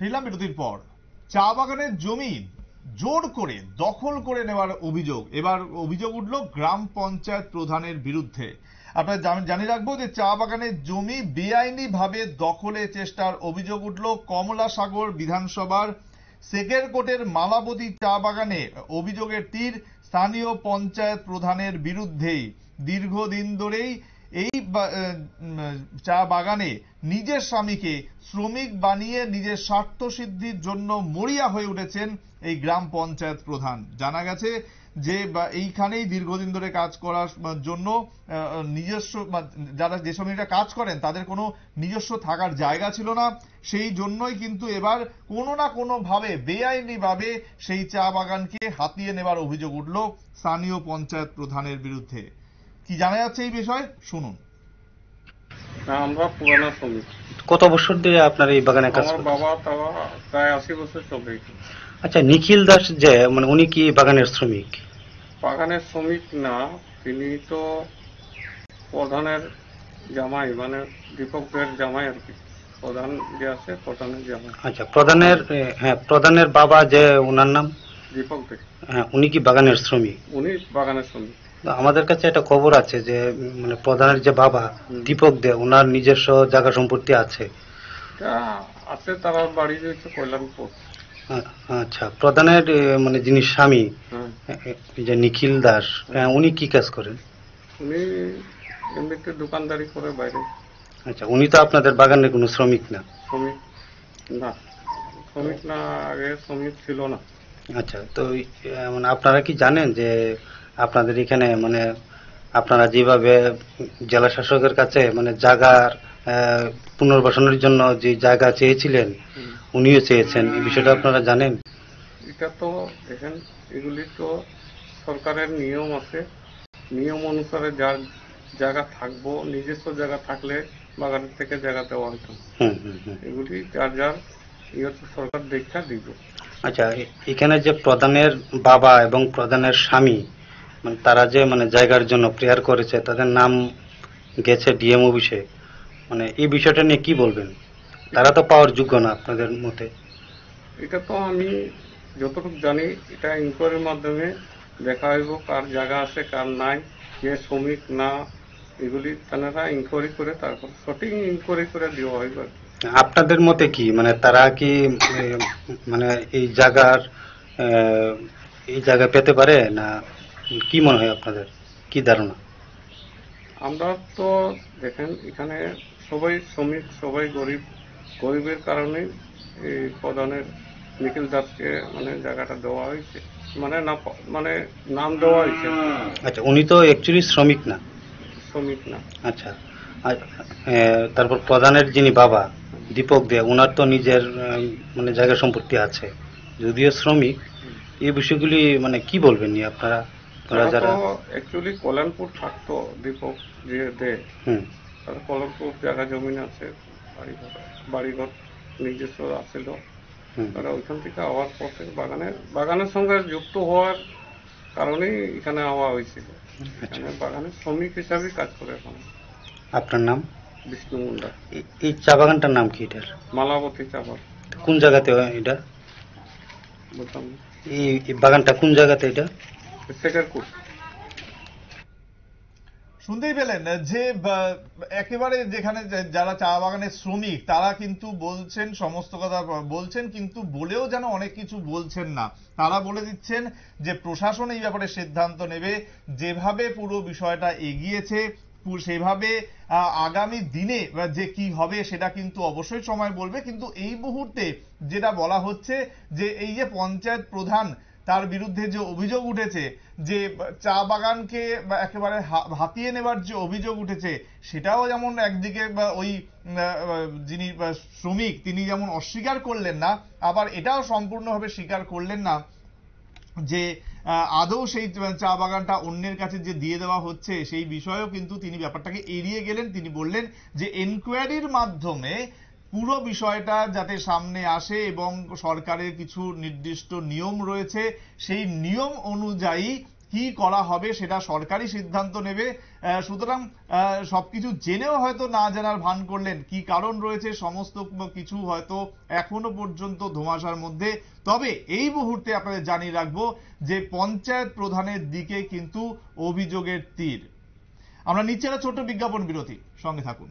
ফিরলাম বিরতির পর। চা বাগানের জমি জোর করে দখল করে নেওয়ার অভিযোগ, এবার অভিযোগ উঠল গ্রাম পঞ্চায়েত প্রধানের বিরুদ্ধে। আপনারা জানিয়ে রাখবো যে চা বাগানের জমি বেআইনি ভাবে দখলের চেষ্টার অভিযোগ উঠল কমলাসাগর বিধানসভার সেকেরকোটের মালাবতী চা বাগানে। অভিযোগের তীর স্থানীয় পঞ্চায়েত প্রধানের বিরুদ্ধেই। দীর্ঘদিন ধরেই এই চা বাগানে নিজের স্বামীকে শ্রমিক বানিয়ে নিজের স্বার্থ সিদ্ধির জন্য মরিয়া হয়ে উঠেছেন এই গ্রাম পঞ্চায়েত প্রধান। জানা গেছে যে এইখানেই দীর্ঘদিন ধরে কাজ করার জন্য নিজস্ব যারা যে শ্রমিকরা কাজ করেন তাদের কোনো নিজস্ব থাকার জায়গা ছিল না, সেই জন্যই কিন্তু এবার কোনো না কোনো ভাবে বেআইনি ভাবে সেই চা বাগানকে হাতিয়ে নেবার অভিযোগ উঠল স্থানীয় পঞ্চায়েত প্রধানের বিরুদ্ধে। কি জানা যাচ্ছে এই বিষয়ে শুনুন। আমরা পুরানো শ্রমিক। কত বছর ধরে আপনার এই বাগানে কাজ আমার করেন? বাবা তারা প্রায় 80 বছর চলে। আচ্ছা, নিখিল দাস যে মানে উনি কি বাগানের শ্রমিক? বাগানের শ্রমিক না, তিনি তো প্রধানের জামাই, মানে দীপকের জামাই আর কি। প্রধান যে আছে প্রধানের জামাই। আচ্ছা, প্রধানের, হ্যাঁ, প্রধানের বাবা যে ওনার নাম দীপক দে। হ্যাঁ, উনি কি বাগানের শ্রমিক? উনি বাগানের শ্রমিক। আমাদের কাছে একটা খবর আছে যে মানে প্রধানের যে বাবা দীপক দে ওনার নিজস্ব জায়গা সম্পত্তি আছে। আছে, তারা বাড়ি রয়েছে কল্যাণপুর। আচ্ছা, প্রধানের মানে যিনি স্বামী যে নিখিল দাস, উনি কি কাজ করেন? উনি এমনিতে দোকানদারি করে বাইরে। আচ্ছা, উনি তো আপনাদের বাগানের কোনো শ্রমিক না? শ্রমিক না, শ্রমিক না, আগে শ্রমিক ছিল না। আচ্ছা, তো মানে আপনারা কি জানেন যে আপনাদের এখানে মানে আপনারা যেভাবে জেলা শাসকের কাছে মানে জায়গার পুনর্বাসনের জন্য যে জায়গা চেয়েছিলেন উনিও চেয়েছেন, এই বিষয়টা আপনারা জানেন? এটা তো দেখেন, এগুলি তো সরকারের নিয়ম আছে, নিয়ম অনুসারে যার জায়গা থাকবো, নিজস্ব জায়গা থাকলে বাগানের থেকে জায়গা দেওয়া হতো। এগুলি যার যার সরকার দেখা দিব। আচ্ছা, এখানে যে প্রধানের বাবা এবং প্রধানের স্বামী মানে তারা যে মানে জায়গার জন্য প্রেয়ার করেছে, তাদের নাম গেছে ডিএম অফিসে, মানে এই বিষয়টা নিয়ে কি বলবেন? তারা তো পাওয়ার যোগ্য না আপনাদের মতে? এটা তো আমি যতটুকু জানি, এটা ইনকোয়ারির মাধ্যমে দেখা হইব কার জায়গা আছে কার নাই, কে শ্রমিক না, এগুলি তারা ইনকোয়ারি করে তারপর সঠিক ইনকোয়ারি করে দেওয়া হইব। আপনাদের মতে কি মানে তারা কি মানে এই জায়গা পেতে পারে না? কি মনে হয় আপনাদের, কি ধারণা? আমরা তো দেখেন এখানে সবাই শ্রমিক, সবাই গরিব, গরিবের কারণে এই প্রধানের নিখিল দাসকে মানে জায়গাটা দেওয়া হয়েছে, মানে না মানে নাম দেওয়া হয়েছে। আচ্ছা, উনি তো অ্যাকচুয়ালি শ্রমিক না? শ্রমিক না। আচ্ছা, তারপর প্রধানের যিনি বাবা দীপক দে, ওনার তো নিজের মানে জায়গা সম্পত্তি আছে, যদিও শ্রমিক। এই বিষয়গুলি মানে কি বলবেন আপনারা? যারা অ্যাকচুয়ালি কল্যাণপুর থাকতো দীপক যে দে, তারা কল্যাণপুর জায়গা জমিন আছে, বাড়িঘর নিজস্ব আছিল, তারা ওইখান থেকে আওয়ার পথে বাগানের সঙ্গে যুক্ত হওয়ার কারণেই এখানে আওয়া হয়েছিল। এখানে বাগানের শ্রমিক হিসাবে কাজ করে এখন। আপনার নাম? বিষ্ণু মুন্ডা। এই চা বাগানটার নাম কি এটার? মালাবতী চা বাগান। কোন জায়গাতে এটা? বুঝলাম। এই বাগানটা কোন জায়গাতে এটা? সেকেরকোট। শুনতেই পেলেন যে একেবারে যেখানে যারা চা বাগানের শ্রমিক তারা কিন্তু বলছেন সমস্ত কথা বলছেন, কিন্তু বলেও যেন অনেক কিছু বলছেন না। তারা বলে দিচ্ছেন যে প্রশাসন এই ব্যাপারে সিদ্ধান্ত নেবে, যেভাবে পুরো বিষয়টা এগিয়েছে সেভাবে আগামী দিনে যে কি হবে সেটা কিন্তু অবশ্যই সময় বলবে। কিন্তু এই মুহূর্তে যেটা বলা হচ্ছে যে এই যে পঞ্চায়েত প্রধান তার বিরুদ্ধে যে অভিযোগ উঠেছে, যে চা বাগানকে একেবারে হাতিয়ে নেবার যে অভিযোগ উঠেছে, সেটাও যেমন একদিকে ওই যিনি শ্রমিক তিনি যেমন অস্বীকার করলেন না, আবার এটাও সম্পূর্ণভাবে স্বীকার করলেন না যে আদৌ সেই চা বাগানটা অন্যের কাছে যে দিয়ে দেওয়া হচ্ছে সেই বিষয়েও কিন্তু তিনি ব্যাপারটাকে এড়িয়ে গেলেন। তিনি বললেন যে এনকোয়ারির মাধ্যমে পুরো বিষয়টা যাতে সামনে আসে এবং সরকারের কিছু নির্দিষ্ট নিয়ম রয়েছে সেই নিয়ম অনুযায়ী কি করা হবে সেটা সরকারি সিদ্ধান্ত নেবে। সুতরাং সবকিছু জেনেও হয়তো না জানার ভান করলেন, কি কারণ রয়েছে সমস্ত কিছু হয়তো এখনো পর্যন্ত ধোঁয়াশার মধ্যে। তবে এই মুহূর্তে আপনাদের জানিয়ে রাখবো যে পঞ্চায়েত প্রধানের দিকে কিন্তু অভিযোগের তীর। আমরা নিচে একটা ছোট্ট বিজ্ঞাপন বিরতি, সঙ্গে থাকুন।